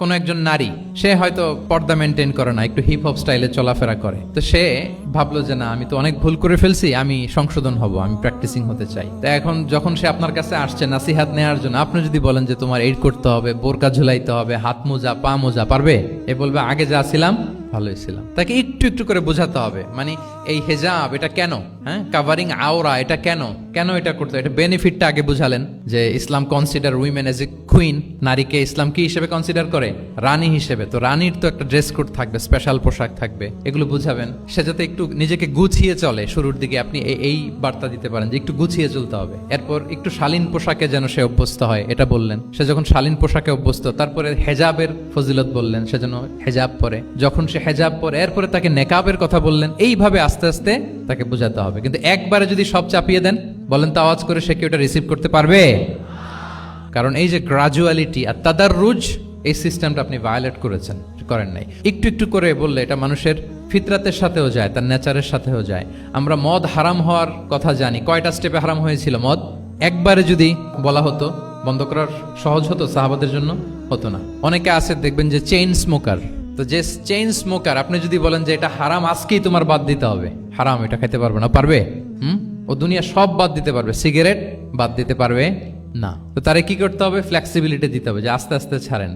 কোনো একজন নারী, সে হয়তো পর্দা মেনটেন করে না, একটু হিপ হপ স্টাইলে চলাফেরা করে, তো সে ভাবলো যে না, আমি তো অনেক ভুল করে ফেলছি, আমি সংশোধন হব, আমি প্র্যাকটিসিং হতে চাই। তো এখন যখন সে আপনার কাছে আসছে নাসিহাত নেওয়ার জন্য, আপনি যদি বলেন যে তোমার এই করতে হবে, বোরকা ঝুলাইতে হবে, হাত মোজা পা মোজা, পারবে? এ বলবে আগে যা ছিলাম ভালোই ছিলাম। তাকে একটু একটু করে বোঝাতে হবে, মানে এই হেজাব এটা কেন, হ্যাঁ, কাভারিং আওরা এটা কেন, কেন এটা করতে, এটা বেনিফিটটা আগে বুঝালেন যে Islam consider women as a queen, নারীকে ইসলাম কি হিসেবে কনসিডার করে? রানী হিসেবে। তো রানীর তো একটা ড্রেস কোড থাকবে, স্পেশাল পোশাক থাকবে, এগুলো বুঝাবেন। সে যাতে একটু নিজেকে গুছিয়ে চলে, শুরুর দিকে আপনি এই বার্তা দিতে পারেন যে একটু গুছিয়ে চলতে হবে। এরপর একটু শালীন পোশাকে যেন সে অভ্যস্ত হয়, এটা বললেন। সে যখন শালীন পোশাকে অভ্যস্ত, তারপরে হেজাবের ফজিলত বললেন, সে যেন হেজাব পরে। যখন সে হেজাব পরে, এরপরে তাকে নেকাবের কথা বললেন। এইভাবে আস্তে আস্তে তাকে বোঝাতে হবে। কিন্তু একবারে যদি সব চাপিয়ে দেন, বলেন তো আওয়াজ করে, সে কি ওটা রিসিভ করতে পারবে? কারণ এই যে গ্রাজুয়ালিটি আর তাদাররুজ, এই সিস্টেমটা আপনি ভায়োলেট করেন নাই। একটু একটু করে বললে এটা মানুষের ফিতরাতের সাথেও যায়, তার নেচারের সাথেও যায়। আমরা মদ হারাম হওয়ার কথা জানি, কয়টা স্টেপে হারাম হয়েছিল মদ? একবারে যদি বলা হতো বন্ধ করার সহজ হতো সাহাবাদের জন্য? হতো না। অনেকে আছে দেখবেন যে চেইন স্মোকার, তো যে চেইন স্মোকার, আপনি যদি বলেন যে এটা হারাম, আজকেই তোমার বাদ দিতে হবে, হারাম, এটা খেতে পারবে না, পারবে? ও দুনিয়া সব বাদ দিতে পারবে, সিগারেট বাদ দিতে পারবে না। তো তারে কি করতে হবে? ফ্লেক্সিবিলিটি দিতে হবে, যে আস্তে আস্তে ছাড়েন।